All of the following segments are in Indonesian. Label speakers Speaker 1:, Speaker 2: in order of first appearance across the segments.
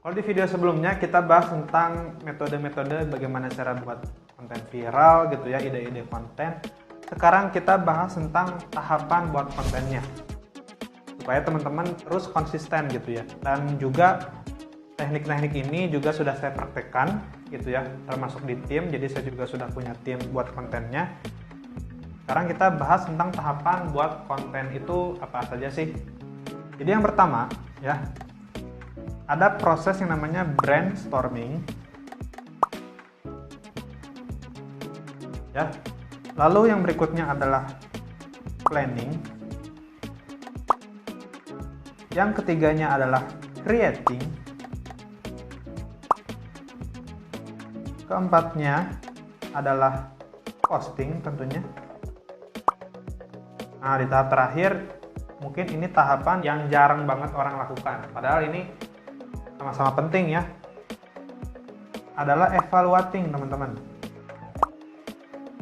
Speaker 1: Kalau di video sebelumnya kita bahas tentang metode-metode bagaimana cara buat konten viral gitu ya, ide-ide konten. Sekarang kita bahas tentang tahapan buat kontennya, supaya teman-teman terus konsisten gitu ya. Dan juga teknik-teknik ini juga sudah saya praktekkan gitu ya, termasuk di tim. Jadi saya juga sudah punya tim buat kontennya. Sekarang kita bahas tentang tahapan buat konten itu apa saja sih. Jadi yang pertama ya, ada proses yang namanya brainstorming ya. Lalu yang berikutnya adalah planning. Yang ketiganya adalah creating. Keempatnya adalah posting tentunya. Nah, di tahap terakhir mungkin ini tahapan yang jarang banget orang lakukan, padahal ini sama-sama penting ya, adalah evaluating teman-teman.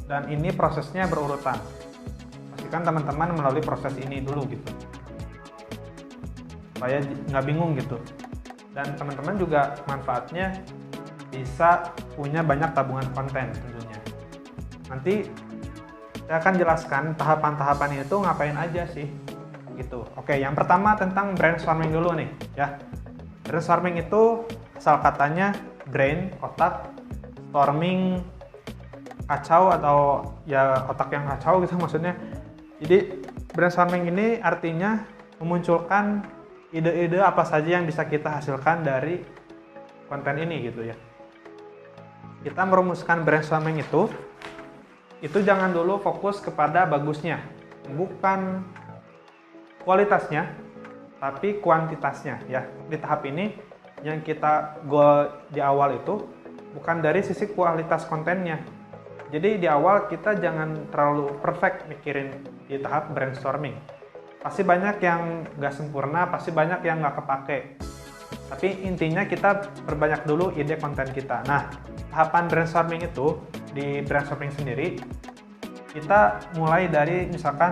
Speaker 1: Dan ini prosesnya berurutan. Pastikan teman-teman melalui proses ini dulu gitu, supaya nggak bingung gitu. Dan teman-teman juga manfaatnya bisa punya banyak tabungan konten tentunya. Nanti saya akan jelaskan tahapan-tahapan itu ngapain aja sih gitu. Oke, yang pertama tentang brainstorming dulu nih ya. Brainstorming itu asal katanya brain, otak, storming, kacau atau ya otak yang kacau gitu maksudnya. Jadi brainstorming ini artinya memunculkan ide-ide apa saja yang bisa kita hasilkan dari konten ini gitu ya. Kita merumuskan brainstorming itu jangan dulu fokus kepada bagusnya, bukan kualitasnya, tapi kuantitasnya ya. Di tahap ini yang kita goal di awal itu bukan dari sisi kualitas kontennya. Jadi di awal kita jangan terlalu perfect mikirin di tahap brainstorming. Pasti banyak yang nggak sempurna, pasti banyak yang nggak kepake. Tapi intinya kita perbanyak dulu ide konten kita. Nah, tahapan brainstorming itu, di brainstorming sendiri, kita mulai dari misalkan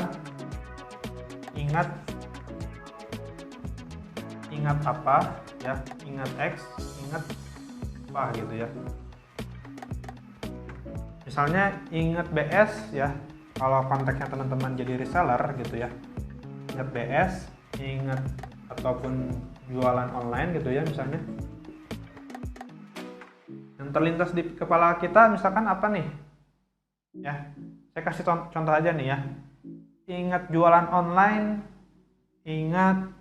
Speaker 1: ingat apa ya, ingat X, ingat apa gitu ya. Misalnya ingat BS ya, kalau konteksnya teman-teman jadi reseller gitu ya. Ingat BS, ingat ataupun jualan online gitu ya misalnya. Yang terlintas di kepala kita misalkan apa nih? Ya, saya kasih contoh aja nih ya. Ingat jualan online, ingat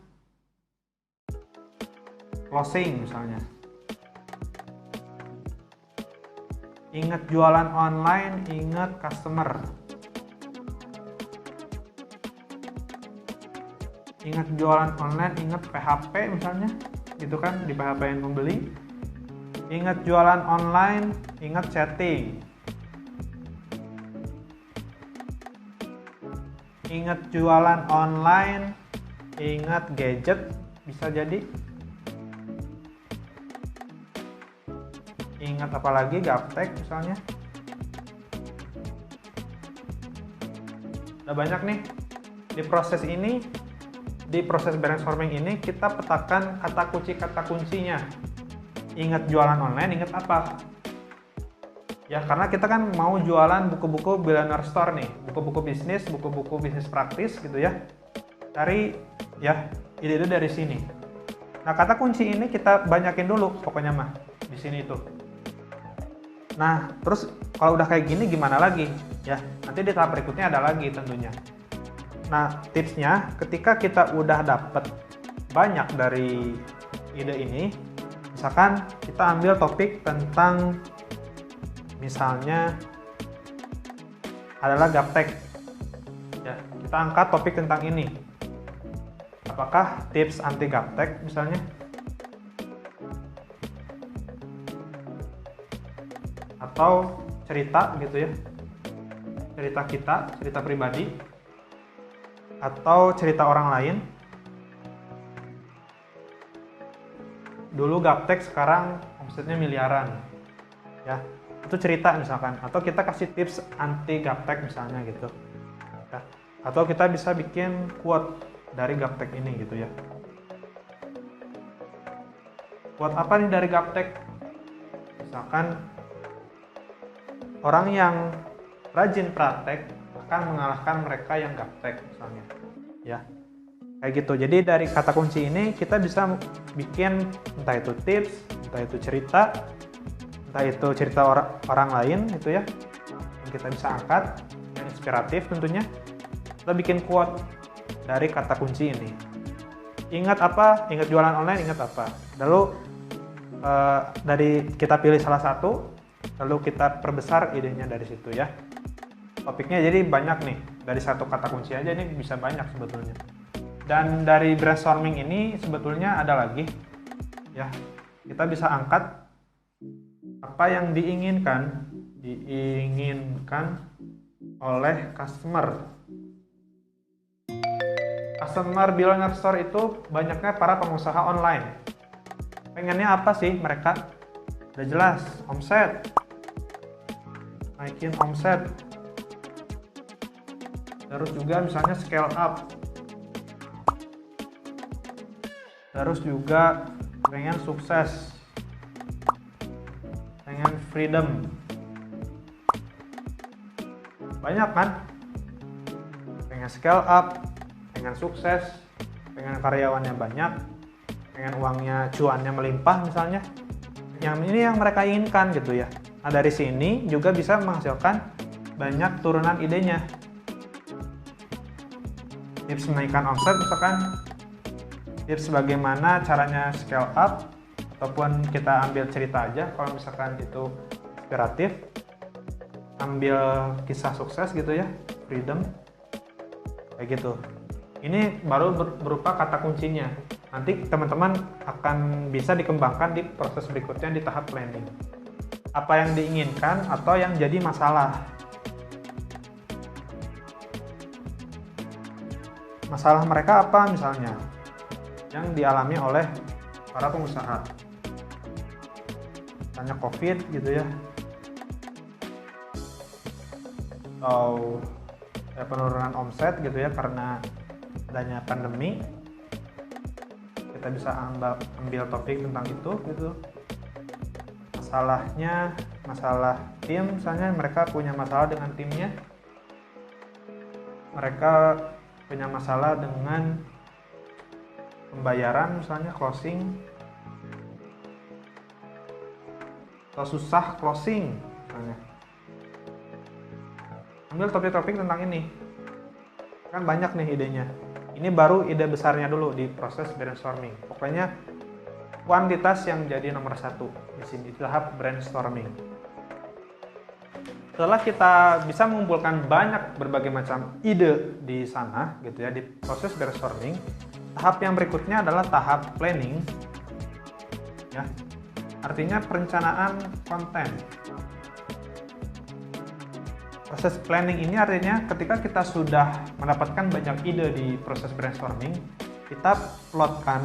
Speaker 1: closing misalnya. Ingat jualan online, ingat customer. Ingat jualan online, ingat PHP misalnya, gitu kan, di PHP-in pembeli. Ingat jualan online, ingat chatting. Ingat jualan online, ingat gadget, bisa jadi. Ingat apa lagi, gaptek misalnya. Udah banyak nih. Di proses ini, di proses brainstorming ini kita petakan kata kuncinya. Ingat jualan online, ingat apa? Ya, karena kita kan mau jualan buku-buku Billionaire Store nih, buku-buku bisnis praktis gitu ya. Cari ya ide-ide dari sini. Nah, kata kunci ini kita banyakin dulu pokoknya mah di sini tuh. Nah, terus kalau udah kayak gini gimana lagi? Ya, nanti di tahap berikutnya ada lagi tentunya. Nah, tipsnya ketika kita udah dapet banyak dari ide ini, misalkan kita ambil topik tentang misalnya adalah gaptek. Ya, kita angkat topik tentang ini. Apakah tips anti gaptek misalnya? Atau cerita gitu ya, cerita kita, cerita pribadi, atau cerita orang lain. Dulu gaptek, sekarang omsetnya miliaran ya, itu cerita misalkan. Atau kita kasih tips anti gaptek misalnya gitu ya. Atau kita bisa bikin quote dari gaptek ini gitu ya. Buat apa nih dari Gaptek? Misalkan orang yang rajin praktek akan mengalahkan mereka yang gaptek misalnya, ya kayak gitu. Jadi dari kata kunci ini kita bisa bikin entah itu tips, entah itu cerita, entah itu cerita orang lain itu ya, yang kita bisa angkat yang inspiratif tentunya. Kita bikin quote dari kata kunci ini. Ingat apa? Ingat jualan online, ingat apa? Lalu dari kita pilih salah satu, lalu kita perbesar idenya dari situ ya. Topiknya jadi banyak nih, dari satu kata kunci aja ini bisa banyak sebetulnya. Dan dari brainstorming ini sebetulnya ada lagi ya, kita bisa angkat apa yang diinginkan oleh customer billionaire store itu banyaknya para pengusaha online. Pengennya apa sih mereka? Udah jelas, omset, naikin omset. Terus juga misalnya scale up. Terus juga pengen sukses, pengen freedom. Banyak kan? Pengen scale up, pengen sukses, pengen karyawannya banyak, pengen uangnya, cuannya melimpah misalnya. Yang ini yang mereka inginkan gitu ya. Nah dari sini juga bisa menghasilkan banyak turunan idenya. Tips menaikkan omset misalkan, tips bagaimana caranya scale up, ataupun kita ambil cerita aja kalau misalkan itu inspiratif, ambil kisah sukses gitu ya, freedom, kayak gitu. Ini baru berupa kata kuncinya. Nanti teman-teman akan bisa dikembangkan di proses berikutnya di tahap planning. Apa yang diinginkan atau yang jadi masalah. Masalah mereka apa misalnya? Yang dialami oleh para pengusaha. Misalnya COVID gitu ya. Atau penurunan omset gitu ya karena adanya pandemi. Kita bisa ambil topik tentang itu gitu. Masalahnya, masalah tim misalnya, mereka punya masalah dengan timnya, mereka punya masalah dengan pembayaran misalnya, closing, atau susah closing misalnya. Ambil topik-topik tentang ini, kan banyak nih idenya. Ini baru ide besarnya dulu di proses brainstorming. Pokoknya kuantitas yang jadi nomor satu di sini di tahap brainstorming. Setelah kita bisa mengumpulkan banyak berbagai macam ide di sana gitu ya di proses brainstorming, tahap yang berikutnya adalah tahap planning. Ya. Artinya perencanaan konten. Proses planning ini artinya ketika kita sudah mendapatkan banyak ide di proses brainstorming, kita plotkan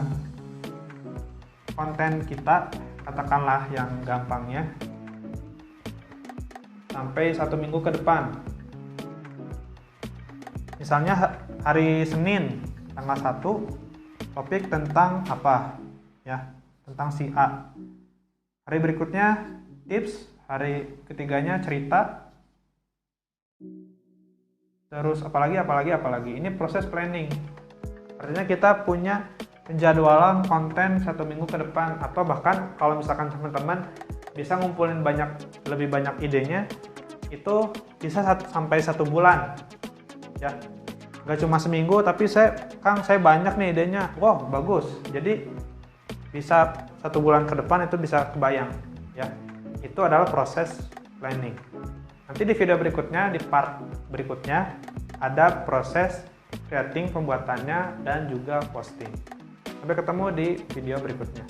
Speaker 1: konten kita, katakanlah yang gampangnya, sampai 1 minggu ke depan. Misalnya hari Senin, tanggal 1, topik tentang apa? Ya, tentang si A. Hari berikutnya, tips. Hari ketiganya, cerita. Terus apalagi. Ini proses planning. Artinya kita punya penjadwalan konten 1 minggu ke depan, atau bahkan kalau misalkan teman-teman bisa ngumpulin lebih banyak idenya, itu bisa sampai 1 bulan. Ya, nggak cuma seminggu, tapi saya banyak nih idenya. Wow, bagus. Jadi bisa 1 bulan ke depan itu bisa kebayang. Ya, itu adalah proses planning. Nanti di video berikutnya, di part berikutnya, ada proses creating, pembuatannya, dan juga posting. Sampai ketemu di video berikutnya.